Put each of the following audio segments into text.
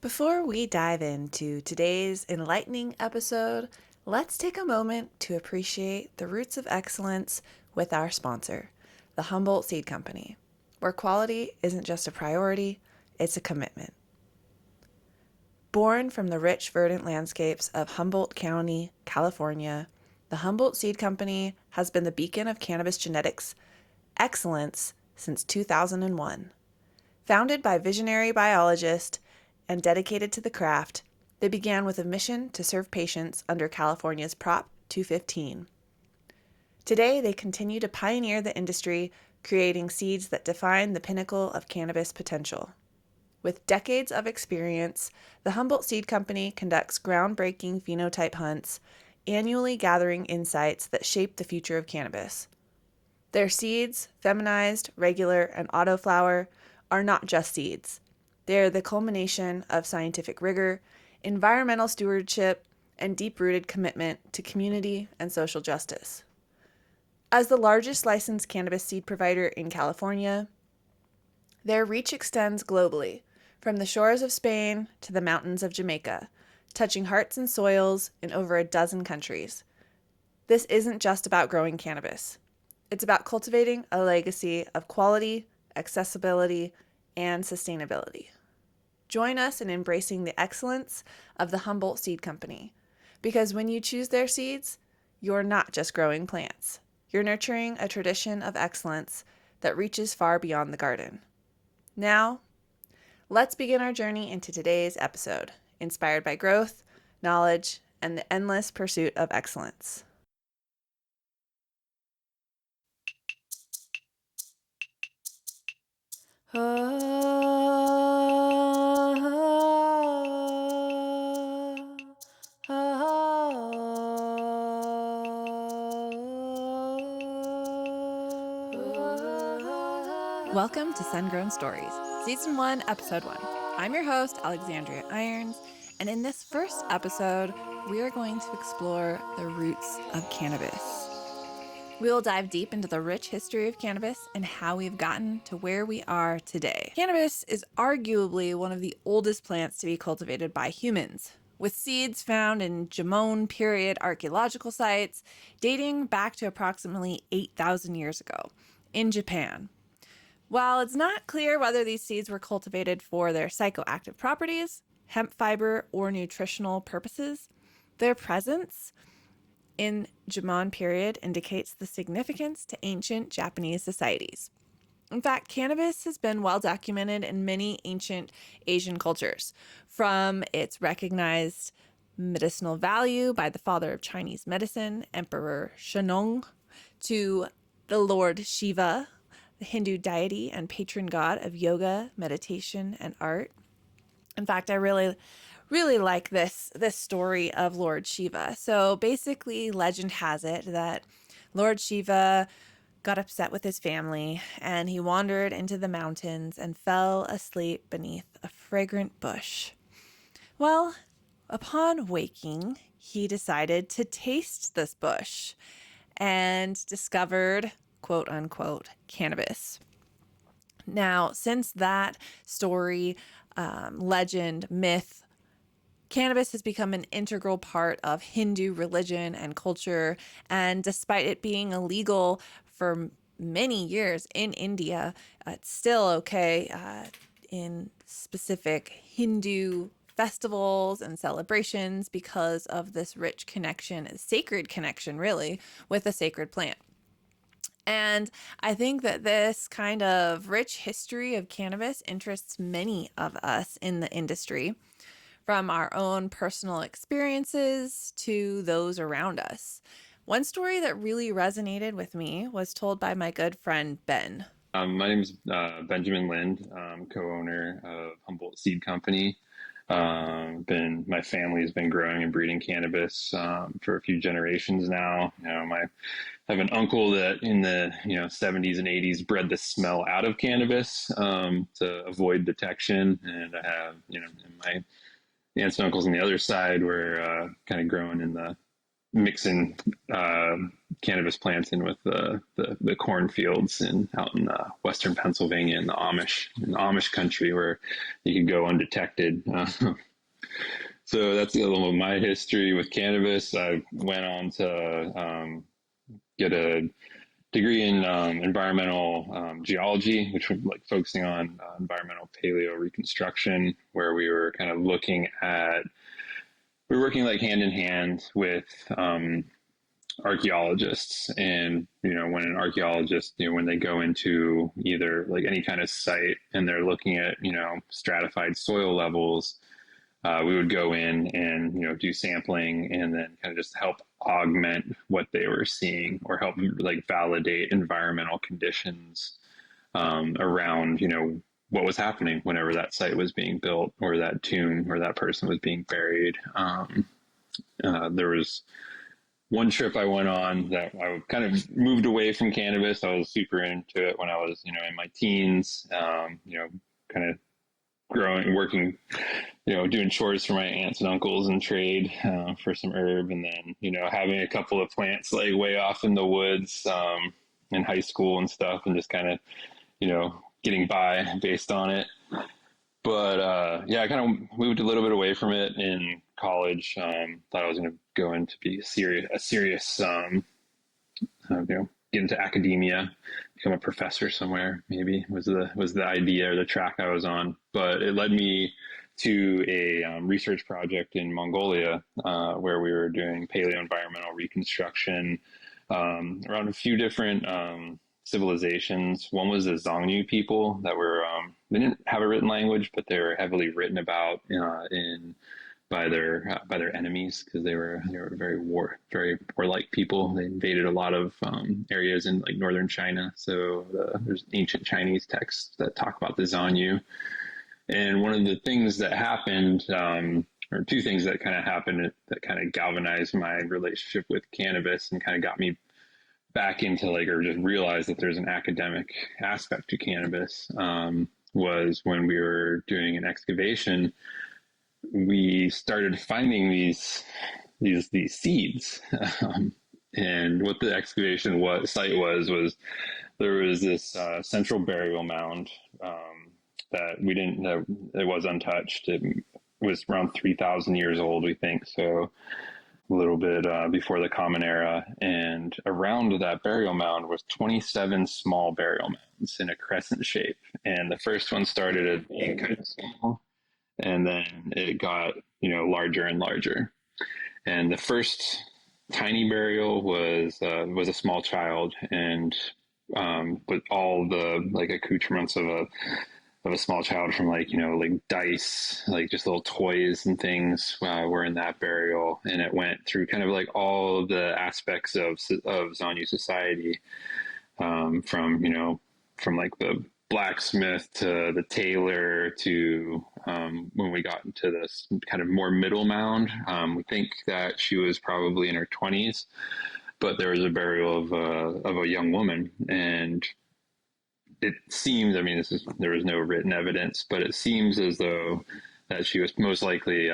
Before we dive into today's enlightening episode, let's take a moment to appreciate the roots of excellence with our sponsor, the Humboldt Seed Company, where quality isn't just a priority, it's a commitment. Born from the rich, verdant landscapes of Humboldt County, California, the Humboldt Seed Company has been the beacon of cannabis genetics excellence since 2001. Founded by visionary biologist and dedicated to the craft, they began with a mission to serve patients under California's Prop 215. Today, they continue to pioneer the industry, creating seeds that define the pinnacle of cannabis potential. With decades of experience, the Humboldt Seed Company conducts groundbreaking phenotype hunts, annually gathering insights that shape the future of cannabis. Their seeds, feminized, regular, and autoflower, are not just seeds. They are the culmination of scientific rigor, environmental stewardship, and deep-rooted commitment to community and social justice. As the largest licensed cannabis seed provider in California, their reach extends globally, from the shores of Spain to the mountains of Jamaica, touching hearts and soils in over a dozen countries. This isn't just about growing cannabis. It's about cultivating a legacy of quality, accessibility, and sustainability. Join us in embracing the excellence of the Humboldt Seed Company, because when you choose their seeds, you're not just growing plants. You're nurturing a tradition of excellence that reaches far beyond the garden. Now, let's begin our journey into today's episode, inspired by growth, knowledge, and the endless pursuit of excellence. Welcome to Sun-Grown Stories, Season 1, Episode 1. I'm your host, Alexandria Irons, and in this first episode, we are going to explore the roots of cannabis. We will dive deep into the rich history of cannabis and how we've gotten to where we are today. Cannabis is arguably one of the oldest plants to be cultivated by humans, with seeds found in Jomon period archaeological sites dating back to approximately 8,000 years ago in Japan. While it's not clear whether these seeds were cultivated for their psychoactive properties, hemp fiber, or nutritional purposes, their presence in Jomon period indicates the significance to ancient Japanese societies. In fact, cannabis has been well documented in many ancient Asian cultures, from its recognized medicinal value by the father of Chinese medicine, Emperor Shennong, to the Lord Shiva, the Hindu deity and patron god of yoga, meditation, and art. In fact, I really like this story of Lord Shiva. So basically, legend has it that Lord Shiva got upset with his family and he wandered into the mountains and fell asleep beneath a fragrant bush. Well, upon waking, he decided to taste this bush and discovered, quote unquote, cannabis. Now, since that story, legend, myth, cannabis has become an integral part of Hindu religion and culture. And despite it being illegal for many years in India, it's still okay in specific Hindu festivals and celebrations because of this rich connection, sacred connection, really, with a sacred plant. And I think that this kind of rich history of cannabis interests many of us in the industry, from our own personal experiences to those around us. One story that really resonated with me was told by my good friend, Ben. My name is Benjamin Lind, co-owner of Humboldt Seed Company. My family has been growing and breeding cannabis for a few generations now. I have an uncle that in the 70s and 80s bred the smell out of cannabis to avoid detection, and I have and my aunts and uncles on the other side were kind of growing in the mixing cannabis plants in with the cornfields and out in western Pennsylvania in the Amish country where you could go undetected. So that's a little of my history with cannabis. I went on to get a degree in environmental geology, which was like focusing on environmental paleo reconstruction, where we were kind of looking at, we were working like hand in hand with archaeologists. And, you know, when an archaeologist, you know, when they go into either like any kind of site and they're looking at, you know, stratified soil levels, we would go in and, you know, do sampling and then kind of just help augment what they were seeing or help like validate environmental conditions around, you know, what was happening whenever that site was being built or that tomb or that person was being buried. There was one trip I went on that I kind of moved away from cannabis. I was super into it when I was, you know, in my teens, you know, kind of growing, working, you know, doing chores for my aunts and uncles and trade for some herb. And then, you know, having a couple of plants like way off in the woods in high school and stuff and just kind of, you know, getting by based on it. But yeah, I kind of moved a little bit away from it in college. Thought I was going to go into be a serious, you know, get into academia, become a professor somewhere. Maybe was the idea or the track I was on. But it led me to a research project in Mongolia where we were doing paleo environmental reconstruction around a few different civilizations. One was the Xiongnu people that were they didn't have a written language, but they were heavily written about in by their enemies because they were very warlike people. They invaded a lot of areas in like northern China. So there's ancient Chinese texts that talk about the Xiongnu. And one of the things that happened, or two things that kind of happened that kind of galvanized my relationship with cannabis and kind of got me back into like, or just realized that there's an academic aspect to cannabis, was when we were doing an excavation, we started finding these seeds. And what the excavation site was there was this central burial mound that we didn't that it was untouched. It was around 3,000 years old, we think. So a little bit before the Common Era. And around that burial mound was 27 small burial mounds in a crescent shape. And the first one started at being kind of small, and then it got, you know, larger and larger. And the first tiny burial was a small child, and with all the like accoutrements of a small child, from like, you know, like dice, like just little toys and things were in that burial. And it went through kind of like all of the aspects of Xiongnu society, from, you know, from like the blacksmith to the tailor to when we got into this kind of more middle mound, we think that she was probably in her 20s, but there was a burial of a young woman. And it seems, I mean, there was no written evidence, but it seems as though that she was most likely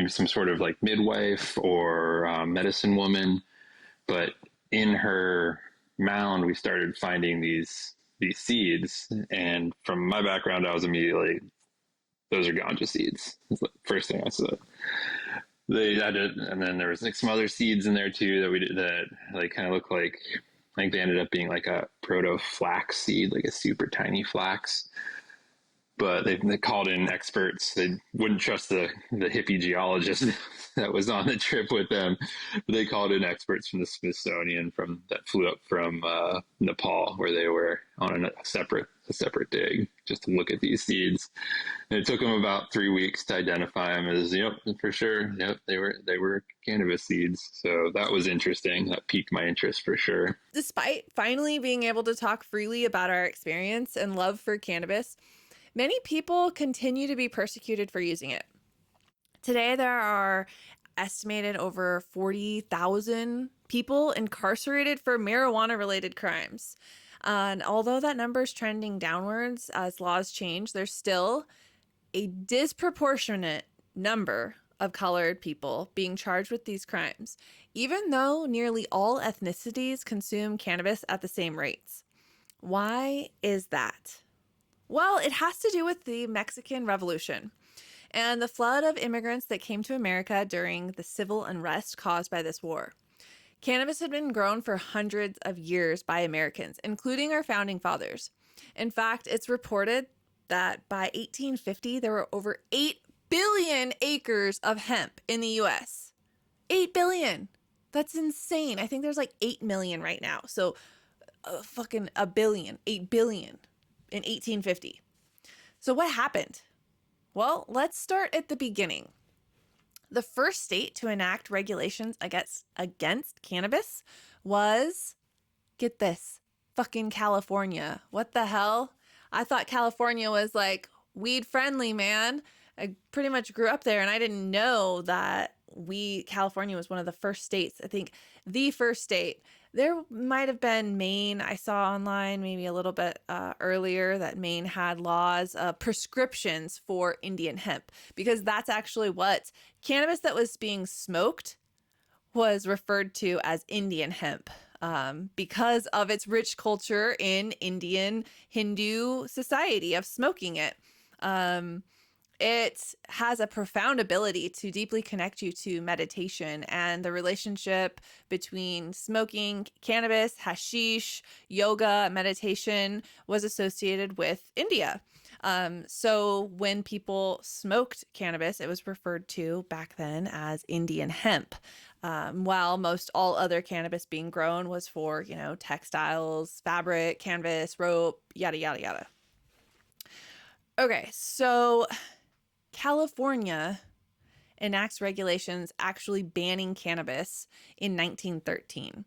some sort of like midwife or medicine woman. But in her mound, we started finding these seeds, and from my background, I was immediately, those are ganja seeds. That's the first thing I saw. They added, and then there was like some other seeds in there too that we did that like kind of look like they ended up being like a proto flax seed, like a super tiny flax. But they called in experts. They wouldn't trust the hippie geologist that was on the trip with them. But they called in experts from the Smithsonian that flew up from Nepal, where they were on a separate dig just to look at these seeds. And it took them about 3 weeks to identify them as, yep, for sure, yep, they were cannabis seeds. So that was interesting. That piqued my interest for sure. Despite finally being able to talk freely about our experience and love for cannabis, many people continue to be persecuted for using it. Today, there are estimated over 40,000 people incarcerated for marijuana-related crimes. And although that number is trending downwards as laws change, there's still a disproportionate number of colored people being charged with these crimes. even though nearly all ethnicities consume cannabis at the same rates. Why is that? Well, it has to do with the Mexican Revolution and the flood of immigrants that came to America during the civil unrest caused by this war. Cannabis had been grown for hundreds of years by Americans, including our founding fathers. In fact, it's reported that by 1850, there were over 8 billion acres of hemp in the US. 8 billion. That's insane. I think there's like 8 million right now. So fucking a billion, 8 billion in 1850. So what happened? Well, let's start at the beginning. The first state to enact regulations against cannabis was, get this, fucking California. What the hell? I thought California was like weed friendly, man. I pretty much grew up there and I didn't know that California was one of the first states. I think the first state. There might have been Maine. I saw online maybe a little bit earlier that Maine had laws, prescriptions for Indian hemp, because that's actually what cannabis that was being smoked was referred to as Indian hemp, because of its rich culture in Indian Hindu society of smoking it. It has a profound ability to deeply connect you to meditation, and the relationship between smoking cannabis, hashish, yoga, meditation was associated with India. So when people smoked cannabis, it was referred to back then as Indian hemp, while most all other cannabis being grown was for, textiles, fabric, canvas, rope, yada, yada, yada. Okay, so California enacts regulations actually banning cannabis in 1913.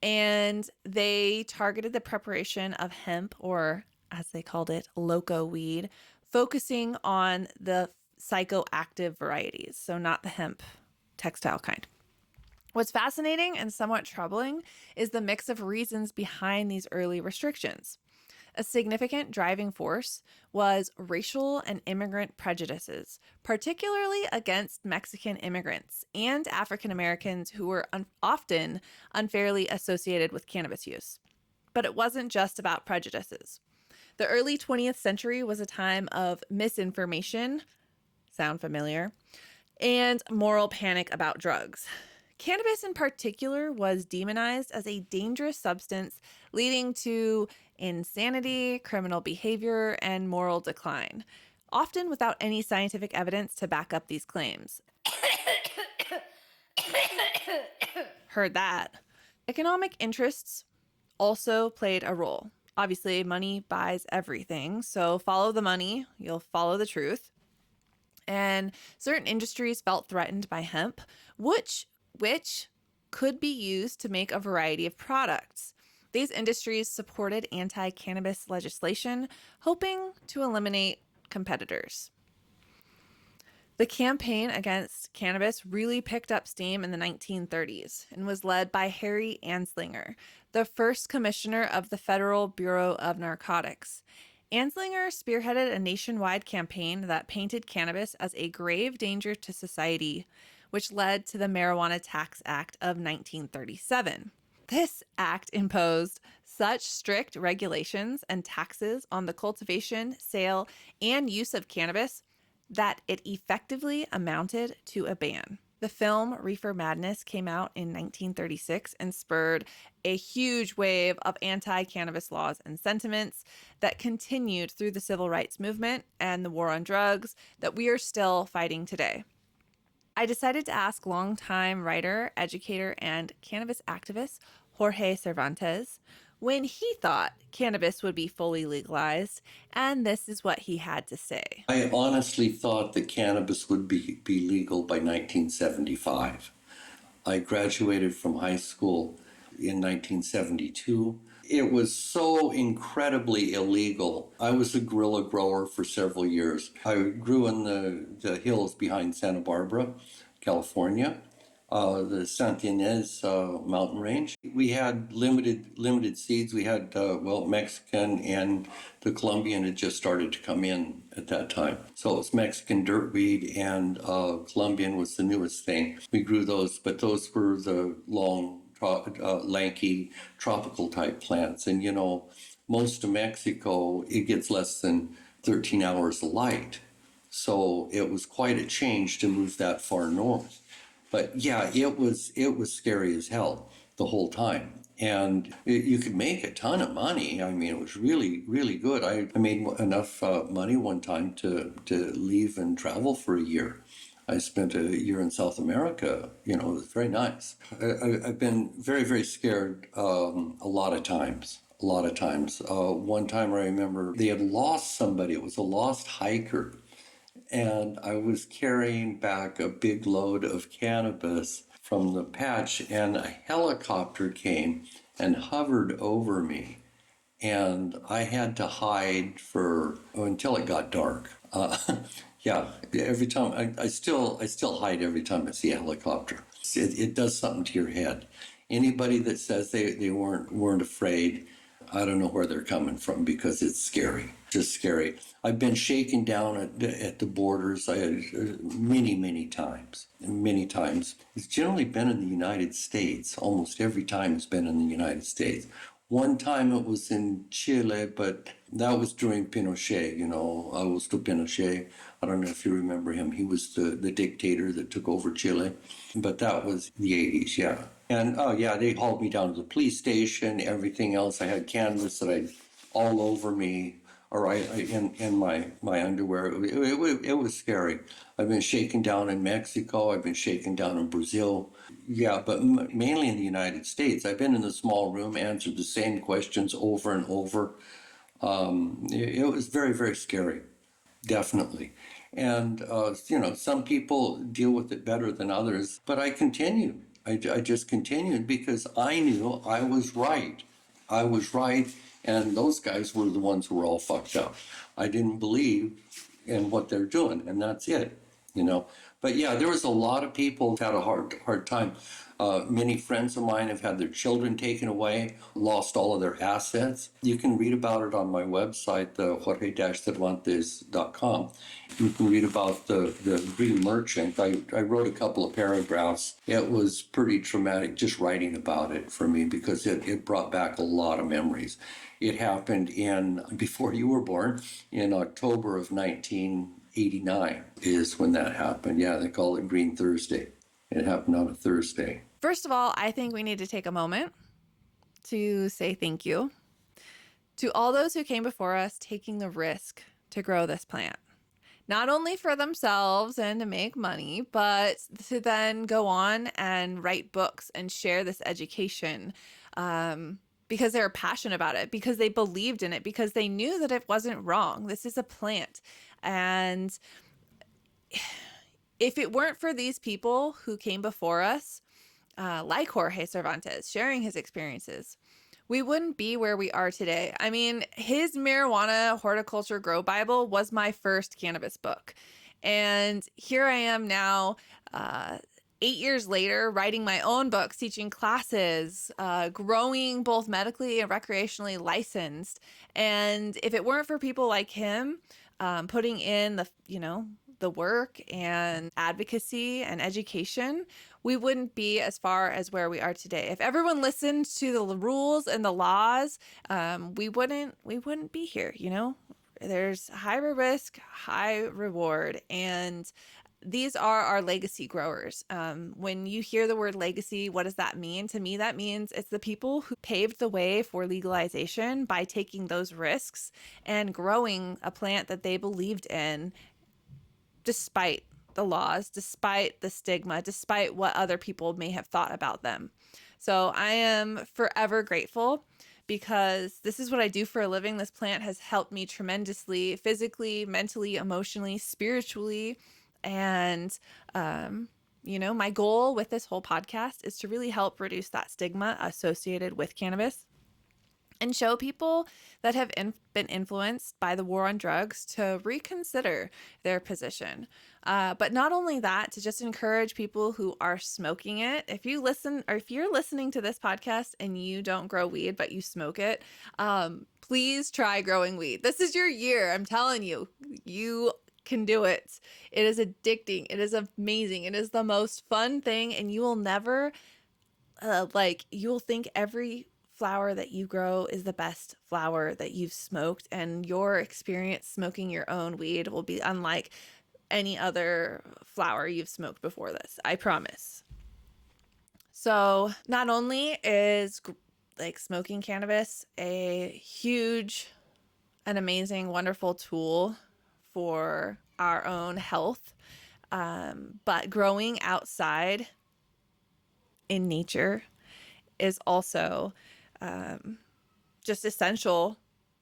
And they targeted the preparation of hemp, or as they called it, loco weed, focusing on the psychoactive varieties, so not the hemp textile kind. What's fascinating and somewhat troubling is the mix of reasons behind these early restrictions. A significant driving force was racial and immigrant prejudices, particularly against Mexican immigrants and African Americans who were often unfairly associated with cannabis use. But it wasn't just about prejudices. The early 20th century was a time of misinformation, sound familiar, and moral panic about drugs. Cannabis in particular was demonized as a dangerous substance, leading to insanity, criminal behavior, and moral decline, often without any scientific evidence to back up these claims. Heard that. Economic interests also played a role. Obviously, money buys everything, so follow the money, you'll follow the truth. And certain industries felt threatened by hemp, which could be used to make a variety of products. These industries supported anti-cannabis legislation, hoping to eliminate competitors. The campaign against cannabis really picked up steam in the 1930s and was led by Harry Anslinger, the first commissioner of the Federal Bureau of Narcotics. Anslinger spearheaded a nationwide campaign that painted cannabis as a grave danger to society, which led to the Marijuana Tax Act of 1937. This act imposed such strict regulations and taxes on the cultivation, sale, and use of cannabis that it effectively amounted to a ban. The film Reefer Madness came out in 1936 and spurred a huge wave of anti-cannabis laws and sentiments that continued through the civil rights movement and the war on drugs that we are still fighting today. I decided to ask longtime writer, educator, and cannabis activist Jorge Cervantes when he thought cannabis would be fully legalized, and this is what he had to say. I honestly thought that cannabis would be legal by 1975. I graduated from high school in 1972. It was so incredibly illegal. I was a guerrilla grower for several years. I grew in the hills behind Santa Barbara, California. the Santa Ynez mountain range. We had limited seeds. We had Mexican, and the Colombian had just started to come in at that time. So it was Mexican dirtweed, and Colombian was the newest thing. We grew those, but those were the long, lanky, tropical type plants. And most of Mexico, it gets less than 13 hours of light. So it was quite a change to move that far north. But yeah, it was scary as hell the whole time. And you could make a ton of money. I mean, it was really, really good. I made enough money one time to leave and travel for a year. I spent a year in South America. It was very nice. I've been very, very scared a lot of times. A lot of times. One time I remember they had lost somebody. It was a lost hiker. And I was carrying back a big load of cannabis from the patch, and a helicopter came and hovered over me. And I had to hide until it got dark. Yeah, every time I still hide every time I see a helicopter. It does something to your head. Anybody that says they weren't afraid, I don't know where they're coming from, because it's scary, just scary. I've been shaken down at the borders many times. It's generally been in the United States. Almost every time it's been in the United States. One time it was in Chile, but that was during Pinochet, Augusto Pinochet. I don't know if you remember him. He was the dictator that took over Chile. But that was the 80s, yeah. And, oh, yeah, they hauled me down to the police station, everything else. I had cannabis that I all over me, or in my underwear. It was scary. I've been shaken down in Mexico. I've been shaken down in Brazil. Yeah, but mainly in the United States. I've been in the small room, answered the same questions over and over. It was very, very scary, definitely. And, some people deal with it better than others, but I continued. I just continued because I knew I was right. I was right, and those guys were the ones who were all fucked up. I didn't believe in what they're doing, and that's it. But yeah, there was a lot of people who had a hard time. Many friends of mine have had their children taken away, lost all of their assets. You can read about it on my website, the Jorge-Cervantes.com. You can read about the green merchant. I wrote a couple of paragraphs. It was pretty traumatic just writing about it for me, because it brought back a lot of memories. It happened before you were born, in October of 1989 is when that happened. Yeah, they call it Green Thursday. It happened on a Thursday. First of all, I think we need to take a moment to say thank you to all those who came before us taking the risk to grow this plant. Not only for themselves and to make money, but to then go on and write books and share this education because they were passionate about it, because they believed in it, because they knew that it wasn't wrong. This is a plant. And if it weren't for these people who came before us, like Jorge Cervantes, sharing his experiences, we wouldn't be where we are today. I mean, his marijuana horticulture grow Bible was my first cannabis book. And here I am now, 8 years later, writing my own books, teaching classes, growing both medically and recreationally licensed. And if it weren't for people like him, putting in the work and advocacy and education, we wouldn't be as far as where we are today. If everyone listened to the rules and the laws, we wouldn't be here. There's high risk, high reward, and these are our legacy growers. When you hear the word legacy, what does that mean? To me, that means it's the people who paved the way for legalization by taking those risks and growing a plant that they believed in, despite the laws, despite the stigma, despite what other people may have thought about them. So I am forever grateful, because this is what I do for a living. This plant has helped me tremendously, physically, mentally, emotionally, spiritually. And, my goal with this whole podcast is to really help reduce that stigma associated with cannabis. and show people that have been influenced by the war on drugs to reconsider their position. But not only that, to just encourage people who are smoking it. If you listen, or if you're listening to this podcast and you don't grow weed, but you smoke it, please try growing weed. This is your year. I'm telling you, you can do it. It is addicting. It is amazing. It is the most fun thing, and you will never, you'll think every flower that you grow is the best flower that you've smoked, and your experience smoking your own weed will be unlike any other flower you've smoked before this. I promise. So not only is smoking cannabis a huge and amazing, wonderful tool for our own health, but growing outside in nature is also just essential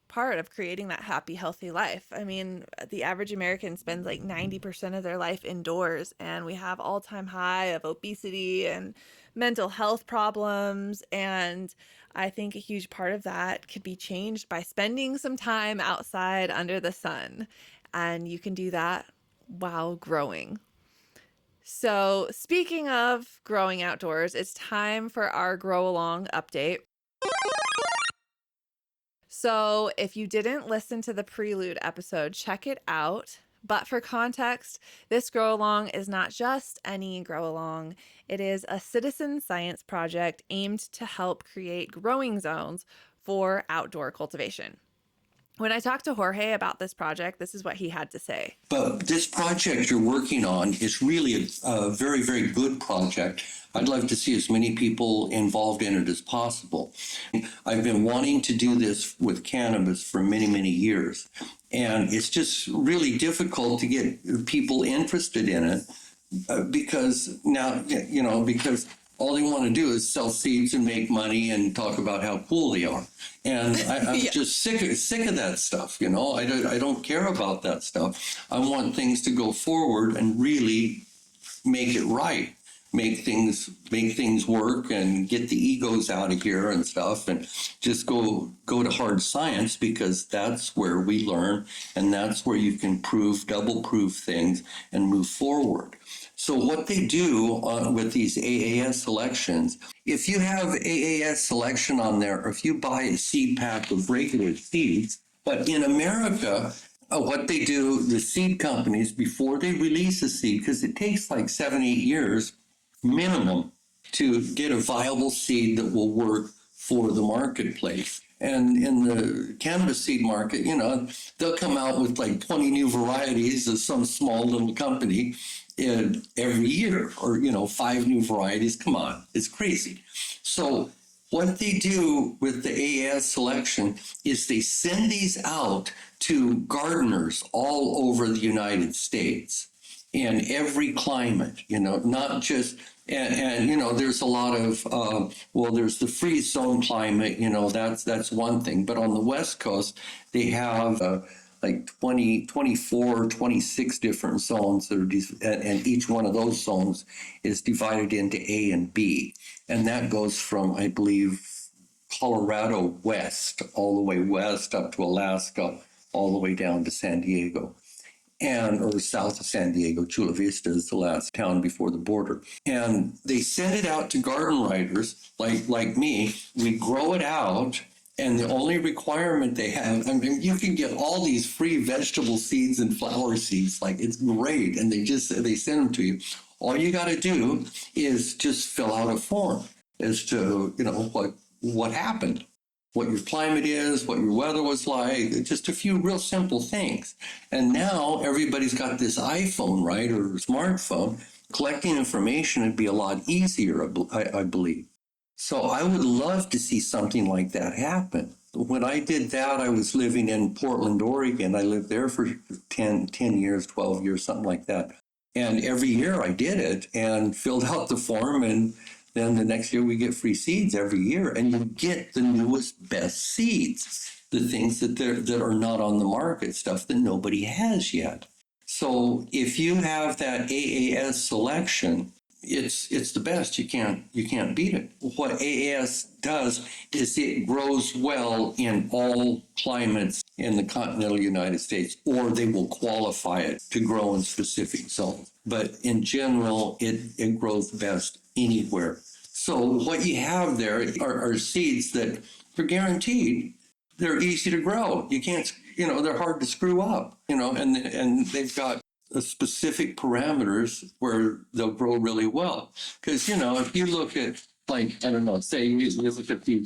part of creating that happy, healthy life. I mean, the average American spends 90% of their life indoors, and we have all-time high of obesity and mental health problems. And I think a huge part of that could be changed by spending some time outside under the sun. And you can do that while growing. So speaking of growing outdoors, it's time for our Grow Along update. So if you didn't listen to the prelude episode, check it out. But for context, this Grow Along is not just any Grow Along. It is a citizen science project aimed to help create growing zones for outdoor cultivation. When I talked to Jorge about this project, this is what he had to say. But this project you're working on is really a very, very good project. I'd love to see as many people involved in it as possible. I've been wanting to do this with cannabis for many, many years. And it's just really difficult to get people interested in it because now, because all they want to do is sell seeds and make money and talk about how cool they are. And I'm Yeah. just sick of that stuff. I don't care about that stuff. I want things to go forward and really make it right, make things work, and get the egos out of here and stuff, and just go to hard science, because that's where we learn, and that's where you can double prove things and move forward. So what they do with these AAS selections, if you have AAS selection on there, or if you buy a seed pack of regular seeds, but in America, what they do, the seed companies, before they release a seed, because it takes 7-8 years minimum to get a viable seed that will work for the marketplace. And in the cannabis seed market, they'll come out with 20 new varieties of some small little company every year, or 5 new varieties. Come on, it's crazy. So what they do with the AAS selection is they send these out to gardeners all over the United States in every climate, not just, and there's a lot of, there's the freeze zone climate, that's one thing. But on the West Coast, they have 24, 26 different zones that are, and each one of those zones is divided into A and B. And that goes from, I believe, Colorado west, all the way west up to Alaska, all the way down to San Diego. Or south of San Diego. Chula Vista is the last town before the border. And they send it out to garden writers like me. We grow it out, and the only requirement they have, you can get all these free vegetable seeds and flower seeds. It's great. And they send them to you. All you got to do is just fill out a form as to, what happened, what your climate is, what your weather was like, just a few real simple things. And now everybody's got this iPhone, right, or smartphone. Collecting information would be a lot easier, I believe. So I would love to see something like that happen. When I did that, I was living in Portland, Oregon. I lived there for 10 years, 12 years, something like that. And every year I did it and filled out the form, and then the next year we get free seeds every year, and you get the newest, best seeds, the things that are not on the market, stuff that nobody has yet. So if you have that AAS selection, it's the best. You can't beat it. What AAS does is it grows well in all climates in the continental United States, or they will qualify it to grow in specific zones. But in general, it grows best anywhere. So what you have there are seeds that are guaranteed. They're easy to grow. You can't, they're hard to screw up, and they've got specific parameters where they'll grow really well. Because, if you look at, like, I don't know, say you look at the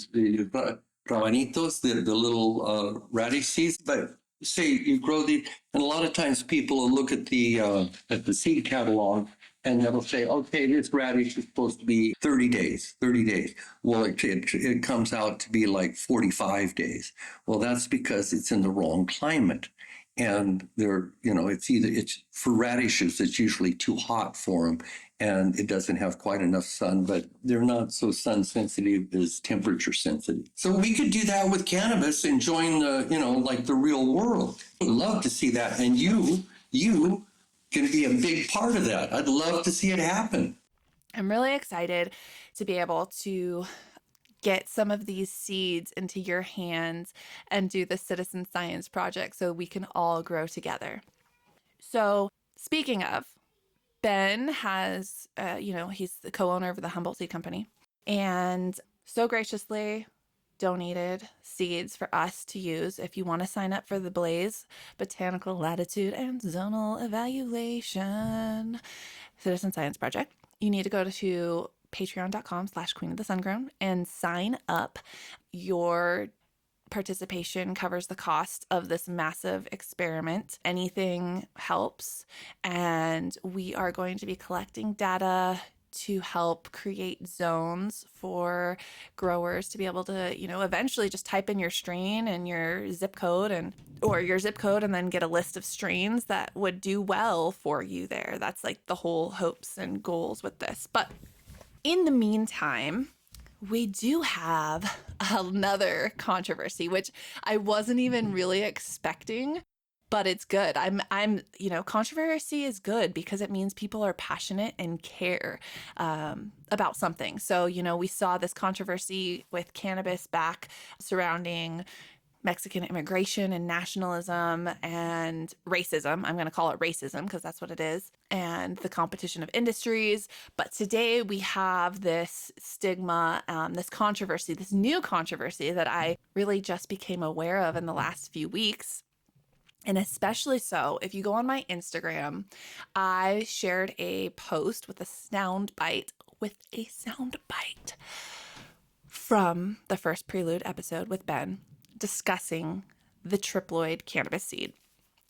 rabanitos, the little radish seeds, but say you grow these, and a lot of times people will look at the seed catalog and they'll say, okay, this radish is supposed to be 30 days, 30 days. Well, it comes out to be like 45 days. Well, that's because it's in the wrong climate. And it's for radishes, it's usually too hot for them and it doesn't have quite enough sun, but they're not so sun sensitive as temperature sensitive. So we could do that with cannabis and join like the real world. I'd love to see that. And you can be a big part of that. I'd love to see it happen. I'm really excited to be able to get some of these seeds into your hands and do the citizen science project so we can all grow together. So speaking of, Ben has, he's the co-owner of the Humboldt Seed Company and so graciously donated seeds for us to use. If you want to sign up for the Blaze, Botanical, Latitude, and Zonal Evaluation Citizen Science Project, you need to go to patreon.com/queenofthesungrown and sign up. Your participation covers the cost of this massive experiment. Anything helps. And we are going to be collecting data to help create zones for growers to be able to, eventually just type in your strain and your zip code and then get a list of strains that would do well for you there. That's like the whole hopes and goals with this. But in the meantime, we do have another controversy, which I wasn't even really expecting, but it's good. Controversy is good because it means people are passionate and care about something. So, we saw this controversy with cannabis back surrounding Mexican immigration and nationalism and racism. I'm going to call it racism because that's what it is, and the competition of industries. But today we have this stigma, this controversy, this new controversy that I really just became aware of in the last few weeks. And especially so, if you go on my Instagram, I shared a post with a sound bite from the first Prelude episode with Ben, discussing the triploid cannabis seed.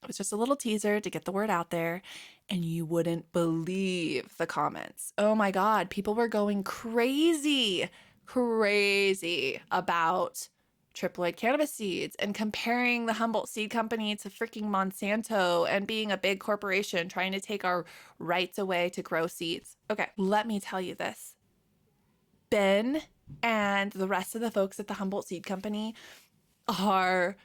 It was just a little teaser to get the word out there, and you wouldn't believe the comments. Oh my God, people were going crazy about triploid cannabis seeds and comparing the Humboldt Seed Company to freaking Monsanto and being a big corporation trying to take our rights away to grow seeds. Okay, let me tell you this. Ben and the rest of the folks at the Humboldt Seed Company are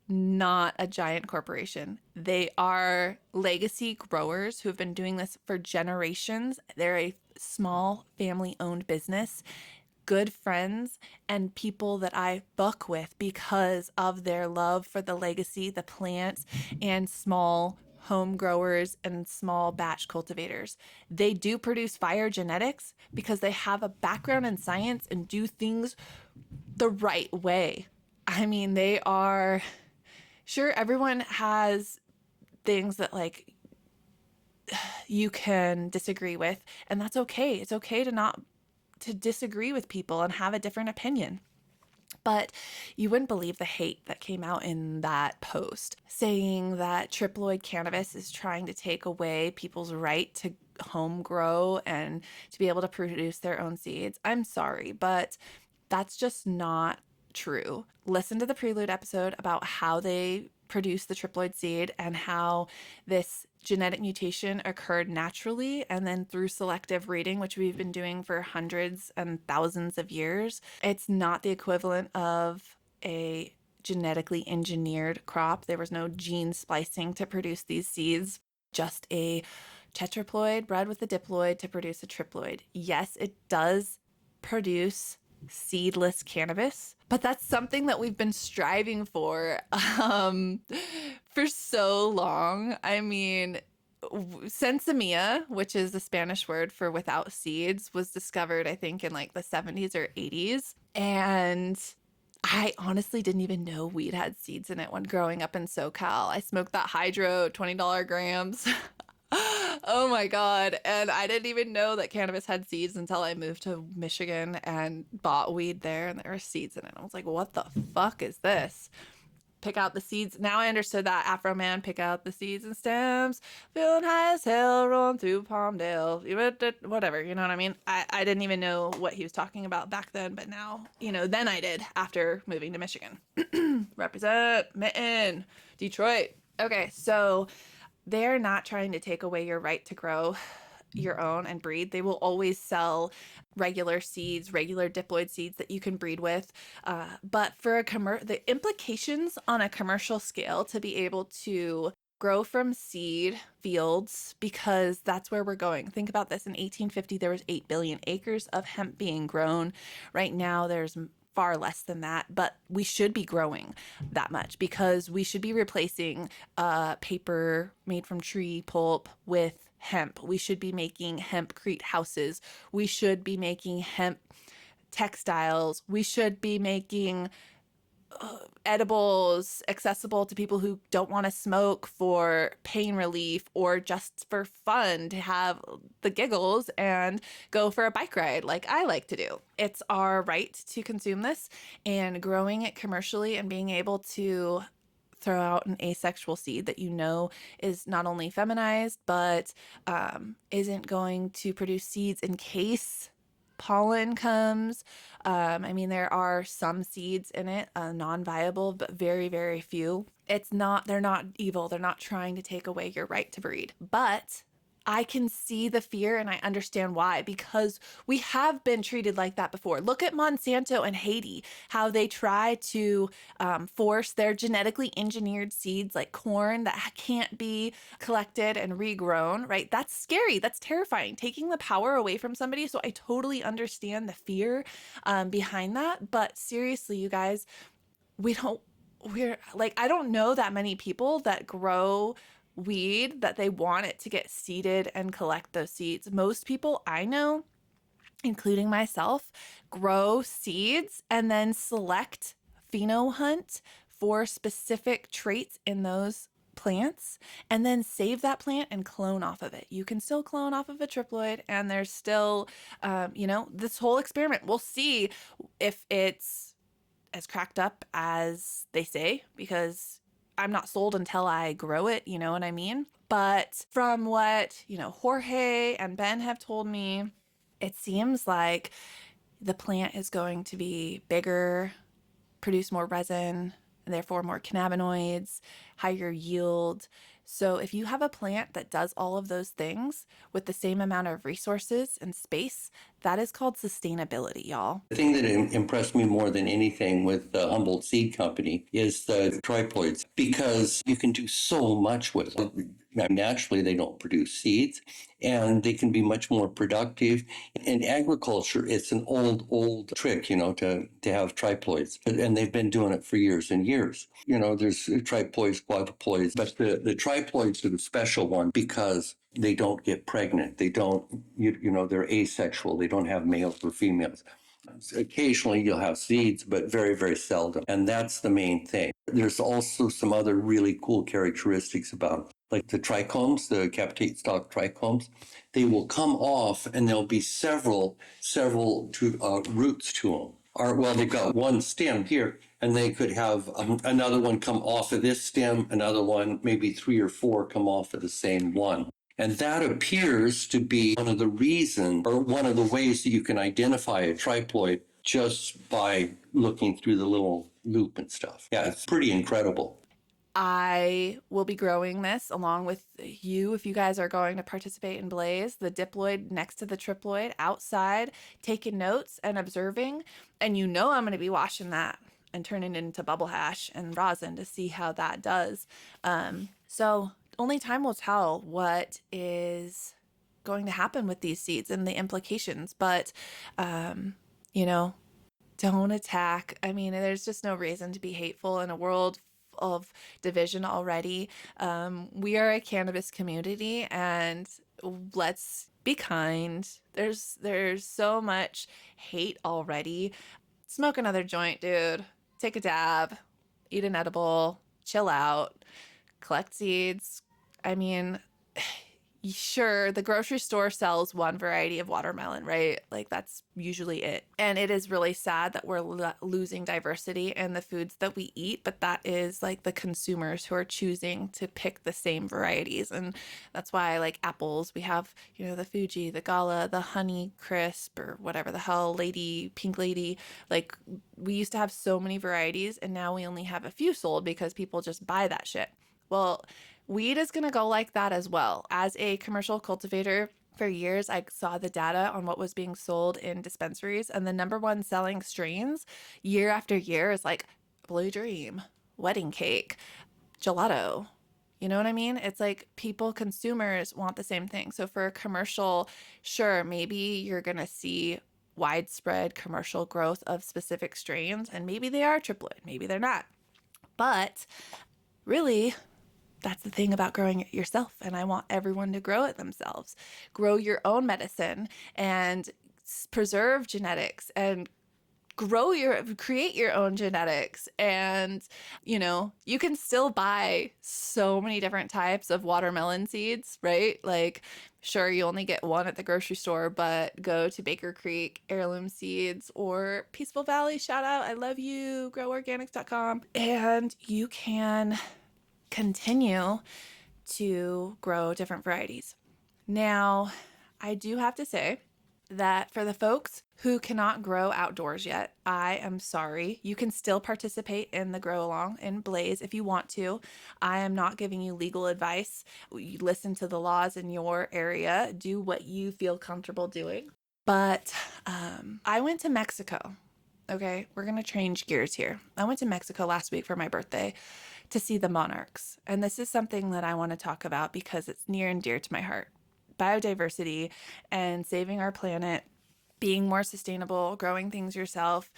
not a giant corporation. They are legacy growers who have been doing this for generations. They're a small family-owned business, good friends, and people that I buck with because of their love for the legacy, the plants, and small home growers and small batch cultivators. They do produce fire genetics because they have a background in science and do things the right way. I mean, they are, sure, everyone has things that like you can disagree with, and that's okay. It's okay to disagree with people and have a different opinion. But you wouldn't believe the hate that came out in that post saying that triploid cannabis is trying to take away people's right to home grow and to be able to produce their own seeds. I'm sorry, but that's just not true. Listen to the Prelude episode about how they produce the triploid seed and how this genetic mutation occurred naturally and then through selective breeding, which we've been doing for hundreds and thousands of years. It's not the equivalent of a genetically engineered crop. There was no gene splicing to produce these seeds, just a tetraploid bred with a diploid to produce a triploid. Yes, it does produce seedless cannabis, but that's something that we've been striving for so long. I mean, sensimilla, which is the Spanish word for without seeds, was discovered, I think, in like the 70s or 80s. And I honestly didn't even know weed had seeds in it when growing up in SoCal. I smoked that hydro $20 grams. Oh my God. And I didn't even know that cannabis had seeds until I moved to Michigan and bought weed there and there were seeds in it. I was like, what the fuck is this? Pick out the seeds. Now I understood that Afro Man, pick out the seeds and stems, feeling high as hell, rolling through Palmdale, whatever, you know what I mean? I didn't even know what he was talking about back then, but now, then I did after moving to Michigan. Represent, Mitten, Detroit. Okay, so they're not trying to take away your right to grow your own and breed. They will always sell regular seeds, regular diploid seeds that you can breed with. But for the implications on a commercial scale to be able to grow from seed fields, because that's where we're going. Think about this. In 1850, there was 8 billion acres of hemp being grown. Right now, there's far less than that, but we should be growing that much because we should be replacing paper made from tree pulp with hemp. We should be making hempcrete houses. We should be making hemp textiles. We should be making edibles accessible to people who don't want to smoke for pain relief or just for fun to have the giggles and go for a bike ride like I like to do. It's our right to consume this, and growing it commercially and being able to throw out an asexual seed that is not only feminized but isn't going to produce seeds in case pollen comes. I mean, there are some seeds in it, non-viable, but very, very few. They're not evil. They're not trying to take away your right to breed. But I can see the fear and I understand why, because we have been treated like that before. Look at Monsanto and Haiti, how they try to force their genetically engineered seeds like corn that can't be collected and regrown, right? That's scary. That's terrifying, taking the power away from somebody. So I totally understand the fear behind that. But seriously, you guys, I don't know that many people that grow weed that they want it to get seeded and collect those seeds. Most people I know, including myself, grow seeds and then select phenohunt for specific traits in those plants and then save that plant and clone off of it. You can still clone off of a triploid, and there's still, this whole experiment. We'll see if it's as cracked up as they say, because I'm not sold until I grow it, you know what I mean? But from what, Jorge and Ben have told me, it seems like the plant is going to be bigger, produce more resin, and therefore more cannabinoids, higher yield. So if you have a plant that does all of those things with the same amount of resources and space, that is called sustainability, y'all. The thing that impressed me more than anything with the Humboldt Seed Company is the triploids, because you can do so much with them. Naturally, they don't produce seeds, and they can be much more productive. In agriculture, it's an old trick, to have triploids, and they've been doing it for years and years. There's triploids, quadruploids, but the triploids are the special one because they don't get pregnant. They don't, they're asexual. They don't have males or females. Occasionally you'll have seeds, but very, very seldom. And that's the main thing. There's also some other really cool characteristics about, like the trichomes, the capitate stalk trichomes. They will come off and there'll be several roots to them. They've got one stem here, and they could have another one come off of this stem, another one, maybe 3 or 4 come off of the same one. And that appears to be one of the reasons, or one of the ways that you can identify a triploid just by looking through the little loop and stuff. Yeah, it's pretty incredible. I will be growing this along with you if you guys are going to participate in Blaze, the diploid next to the triploid outside, taking notes and observing. And I'm going to be washing that and turning it into bubble hash and rosin to see how that does. So only time will tell what is going to happen with these seeds and the implications. But, you know, don't attack. I mean, there's just no reason to be hateful in a world of division already. We are a cannabis community, and let's be kind. There's so much hate already. Smoke another joint, dude. Take a dab, eat an edible, chill out, collect seeds. I mean, sure, the grocery store sells one variety of watermelon, right? Like that's usually it. And it is really sad that we're losing diversity in the foods that we eat, but that is like the consumers who are choosing to pick the same varieties. And that's why, like apples, we have, the Fuji, the Gala, the Honey Crisp, or whatever the hell, Lady, Pink Lady. Like we used to have so many varieties, and now we only have a few sold because people just buy that shit. Well, weed is going to go like that as well. As a commercial cultivator, for years, I saw the data on what was being sold in dispensaries, and the number one selling strains year after year is like Blue Dream, Wedding Cake, Gelato. You know what I mean? It's like people, consumers want the same thing. So for a commercial, sure, maybe you're going to see widespread commercial growth of specific strains, and maybe they are triploid, maybe they're not. But really, that's the thing about growing it yourself. And I want everyone to grow it themselves. Grow your own medicine and preserve genetics and create your own genetics. And, you can still buy so many different types of watermelon seeds, right? Like, sure, you only get one at the grocery store, but go to Baker Creek, Heirloom Seeds, or Peaceful Valley, shout out, I love you, groworganics.com. And you can continue to grow different varieties. Now, I do have to say that for the folks who cannot grow outdoors yet, I am sorry. You can still participate in the grow along in Blaze if you want to. I am not giving you legal advice. You listen to the laws in your area, do what you feel comfortable doing. But I went to Mexico. Okay, we're going to change gears here. I went to Mexico last week for my birthday to see the monarchs. And this is something that I want to talk about because it's near and dear to my heart. Biodiversity and saving our planet, being more sustainable, growing things yourself,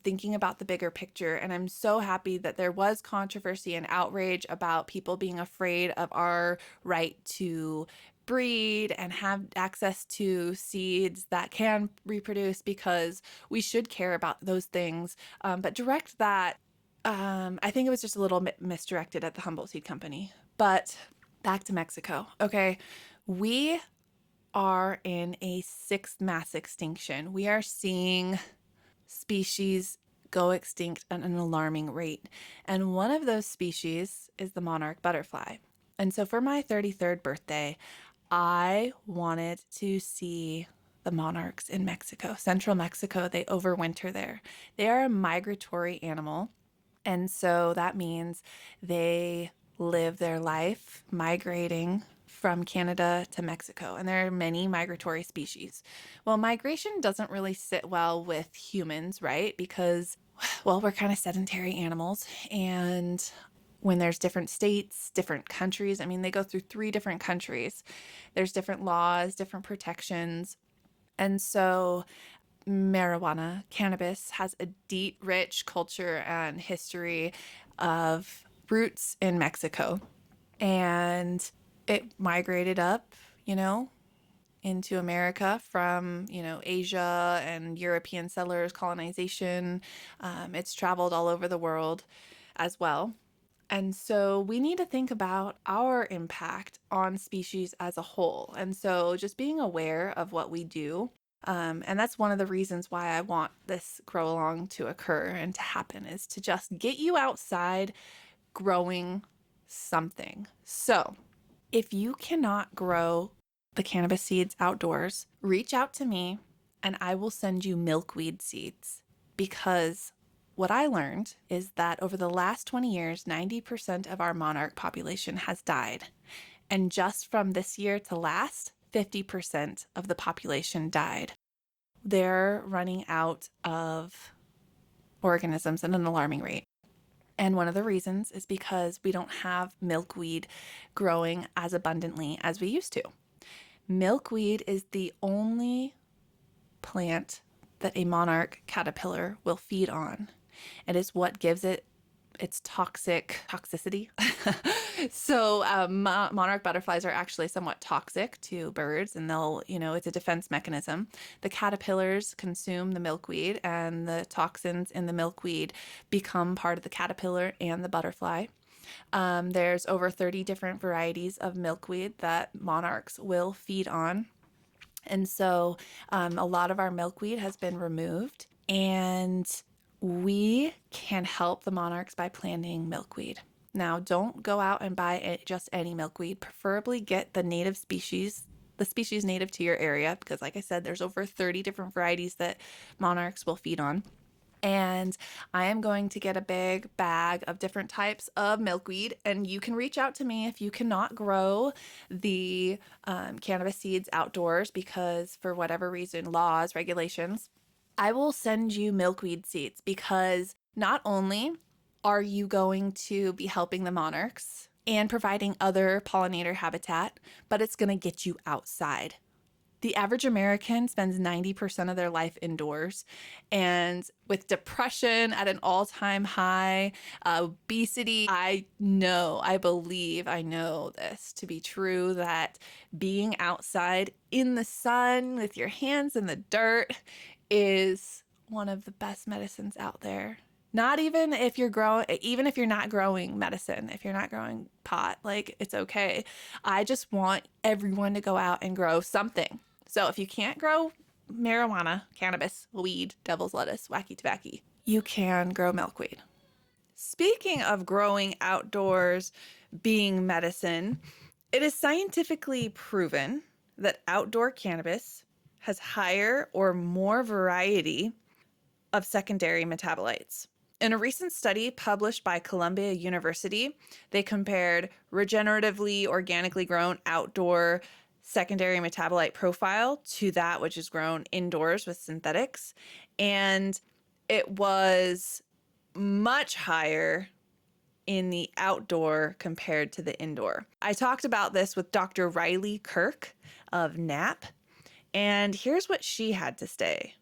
thinking about the bigger picture. And I'm so happy that there was controversy and outrage about people being afraid of our right to breed and have access to seeds that can reproduce, because we should care about those things. But direct that, I think it was just a little misdirected at the Humboldt Seed Company. But back to Mexico. Okay, we are in a sixth mass extinction. We are seeing species go extinct at an alarming rate. And one of those species is the monarch butterfly. And so for my 33rd birthday, I wanted to see the monarchs in Mexico. Central Mexico, they overwinter there. They are a migratory animal. And so that means they live their life migrating from Canada to Mexico. And there are many migratory species. Well, migration doesn't really sit well with humans, right? Because, well, we're kind of sedentary animals. And when there's different states, different countries, I mean, they go through 3 different countries. There's different laws, different protections. And so marijuana, cannabis, has a deep, rich culture and history of roots in Mexico. And it migrated up, into America from, Asia and European settlers, colonization. It's traveled all over the world as well. And so we need to think about our impact on species as a whole. And so just being aware of what we do. And that's one of the reasons why I want this grow along to occur and to happen, is to just get you outside growing something. So if you cannot grow the cannabis seeds outdoors, reach out to me and I will send you milkweed seeds. Because what I learned is that over the last 20 years, 90% of our monarch population has died. And just from this year to last, 50% of the population died. They're running out of organisms at an alarming rate. And one of the reasons is because we don't have milkweed growing as abundantly as we used to. Milkweed is the only plant that a monarch caterpillar will feed on. It is what gives it its toxicity. So monarch butterflies are actually somewhat toxic to birds, and it's a defense mechanism. The caterpillars consume the milkweed, and the toxins in the milkweed become part of the caterpillar and the butterfly. There's over 30 different varieties of milkweed that monarchs will feed on. And so a lot of our milkweed has been removed, and we can help the monarchs by planting milkweed. Now, don't go out and buy just any milkweed. Preferably get the native species, the species native to your area, because like I said, there's over 30 different varieties that monarchs will feed on. And I am going to get a big bag of different types of milkweed, and you can reach out to me if you cannot grow the cannabis seeds outdoors because for whatever reason, laws, regulations. I will send you milkweed seeds because not only are you going to be helping the monarchs and providing other pollinator habitat, but it's going to get you outside. The average American spends 90% of their life indoors, and with depression at an all-time high, obesity, I know this to be true, that being outside in the sun with your hands in the dirt is one of the best medicines out there. Not even if you're not growing medicine, if you're not growing pot, like it's okay. I just want everyone to go out and grow something. So if you can't grow marijuana, cannabis, weed, devil's lettuce, wacky tobacco, you can grow milkweed. Speaking of growing outdoors being medicine, it is scientifically proven that outdoor cannabis has higher or more variety of secondary metabolites. In a recent study published by Columbia University, they compared regeneratively, organically grown outdoor secondary metabolite profile to that which is grown indoors with synthetics. And it was much higher in the outdoor compared to the indoor. I talked about this with Dr. Riley Kirk of NAP, and here's what she had to say.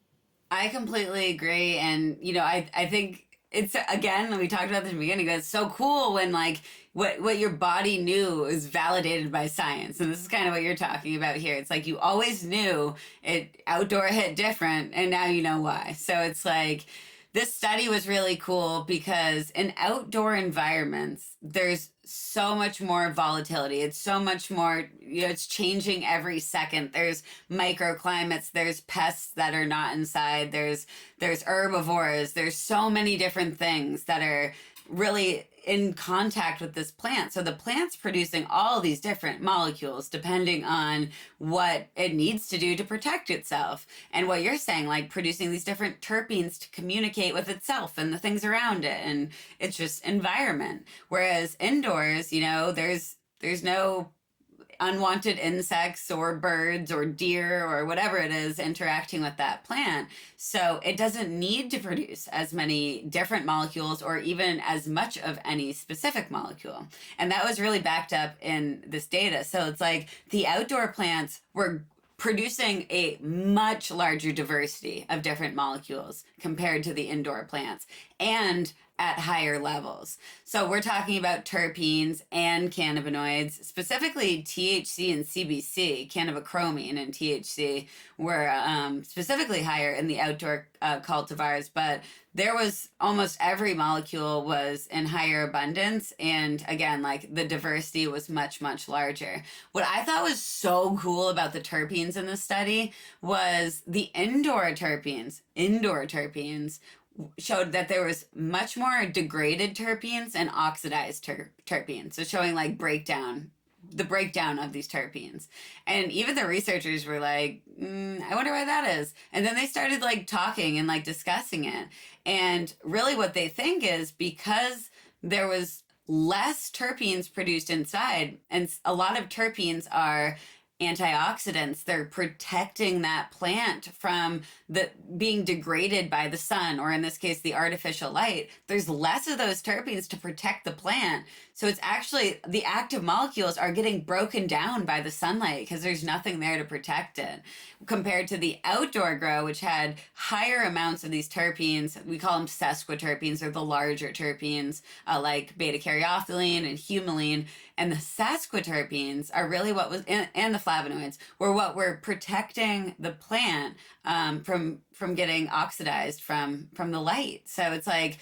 I completely agree. And, I think it's, again, we talked about this in the beginning, it's so cool when what your body knew is validated by science. And this is kind of what you're talking about here. It's like you always knew it outdoor hit different, and now you know why. So it's like this study was really cool because in outdoor environments, there's so much more volatility. It's so much more, it's changing every second. There's microclimates, there's pests that are not inside, there's herbivores, there's so many different things that are really in contact with this plant. So the plant's producing all these different molecules depending on what it needs to do to protect itself. And what you're saying, like producing these different terpenes to communicate with itself and the things around it. And it's just environment. Whereas indoors, there's no unwanted insects or birds or deer or whatever it is interacting with that plant. So it doesn't need to produce as many different molecules or even as much of any specific molecule. And that was really backed up in this data. So it's like the outdoor plants were producing a much larger diversity of different molecules compared to the indoor plants, and at higher levels. So we're talking about terpenes and cannabinoids, specifically THC and CBC, cannabichromene and THC were specifically higher in the outdoor cultivars, but there was almost every molecule was in higher abundance. And again, the diversity was much, much larger. What I thought was so cool about the terpenes in this study was the indoor terpenes showed that there was much more degraded terpenes and oxidized terpenes. So showing the breakdown of these terpenes. And even the researchers were like, I wonder why that is. And then they started talking and discussing it. And really what they think is because there was less terpenes produced inside, and a lot of terpenes are antioxidants. They're protecting that plant from the being degraded by the sun, or in this case, the artificial light. There's less of those terpenes to protect the plant. So it's actually the active molecules are getting broken down by the sunlight because there's nothing there to protect it. Compared to the outdoor grow, which had higher amounts of these terpenes, we call them sesquiterpenes, or the larger terpenes, like beta caryophyllene and humulene. And the sesquiterpenes are really what was, and the flavonoids were what were protecting the plant from getting oxidized from the light. So it's like,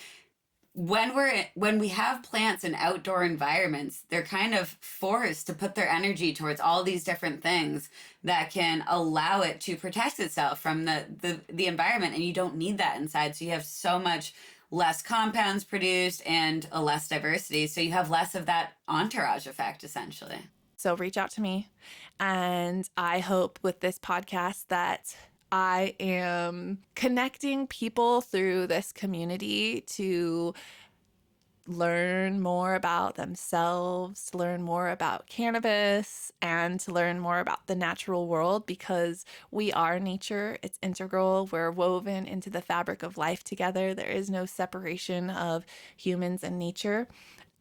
when we have plants in outdoor environments, they're kind of forced to put their energy towards all these different things that can allow it to protect itself from the environment, and you don't need that inside. So you have so much less compounds produced and a less diversity, so you have less of that entourage effect, essentially. So reach out to me, and I hope with this podcast that I am connecting people through this community to learn more about themselves, to learn more about cannabis, and to learn more about the natural world, because we are nature. It's integral. We're woven into the fabric of life together. There is no separation of humans and nature.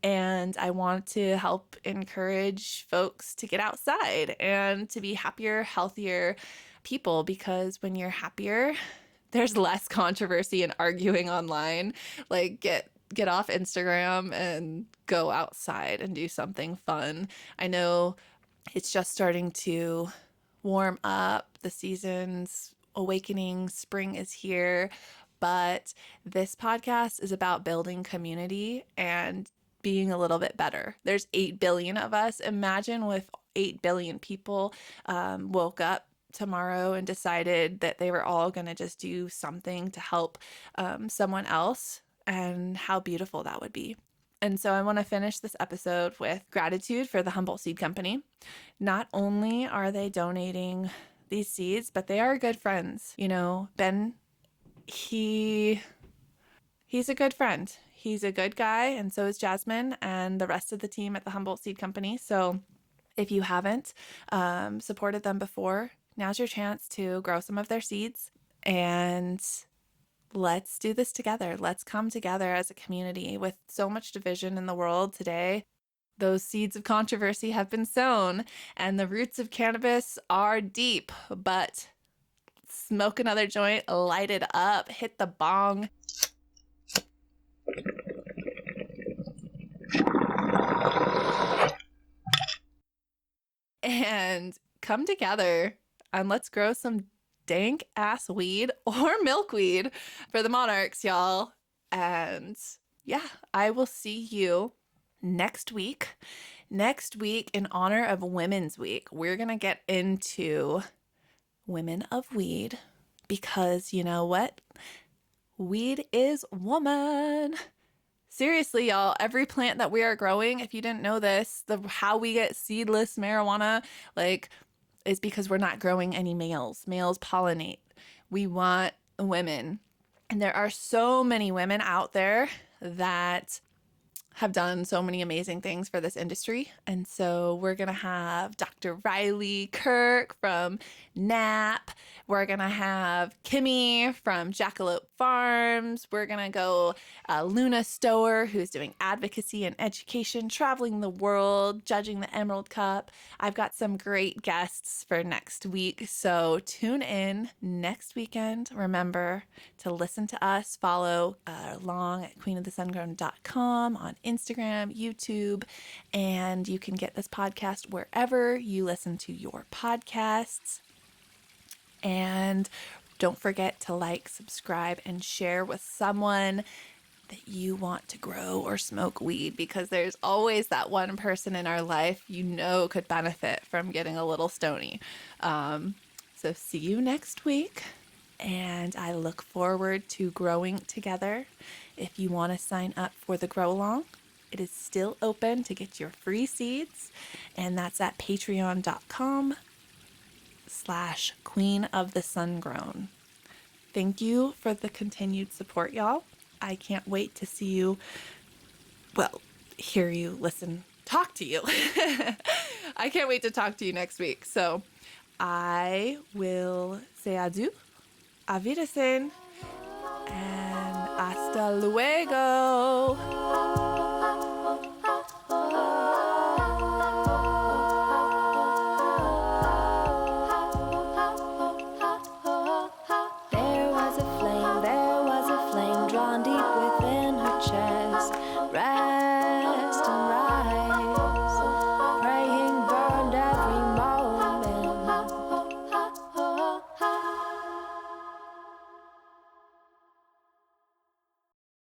And I want to help encourage folks to get outside and to be happier, healthier people, because when you're happier, there's less controversy and arguing online. Like, get off Instagram and go outside and do something fun. I know it's just starting to warm up, the season's awakening, spring is here, but this podcast is about building community and being a little bit better. There's 8 billion of us. Imagine if 8 billion people woke up tomorrow and decided that they were all going to just do something to help someone else, and how beautiful that would be. And so I want to finish this episode with gratitude for the Humboldt Seed Company. Not only are they donating these seeds, but they are good friends. You know, Ben, he's a good friend. He's a good guy, and so is Jasmine and the rest of the team at the Humboldt Seed Company. So if you haven't supported them before, now's your chance to grow some of their seeds, and let's do this together. Let's come together as a community. With so much division in the world today, those seeds of controversy have been sown, and the roots of cannabis are deep. But smoke another joint, light it up, hit the bong. And come together and let's grow some dank ass weed or milkweed for the monarchs, y'all. And yeah, I will see you next week. Next week, in honor of Women's Week, we're going to get into women of weed, because you know what? Weed is woman. Seriously, y'all, every plant that we are growing, if you didn't know this, how we get seedless marijuana, like, is because we're not growing any males. Males pollinate. We want women. And there are so many women out there that have done so many amazing things for this industry. And so we're going to have Dr. Riley Kirk from NAP. We're going to have Kimmy from Jackalope Farms. We're going to go Luna Stower, who's doing advocacy and education, traveling the world, judging the Emerald Cup. I've got some great guests for next week. So tune in next weekend. Remember to listen to us, follow along at queenofthesungrown.com on Instagram, YouTube, and you can get this podcast wherever you listen to your podcasts. And don't forget to like, subscribe, and share with someone that you want to grow or smoke weed, because there's always that one person in our life you know could benefit from getting a little stony. So see you next week, and I look forward to growing together. If you want to sign up for the Grow Along, it is still open to get your free seeds, and that's at patreon.com/queenofthesungrown. Thank you for the continued support, y'all. I can't wait to see you, well, hear you, listen talk to you. I can't wait to talk to you next week. So I will say adieu, auf Wiedersehen, and hasta luego.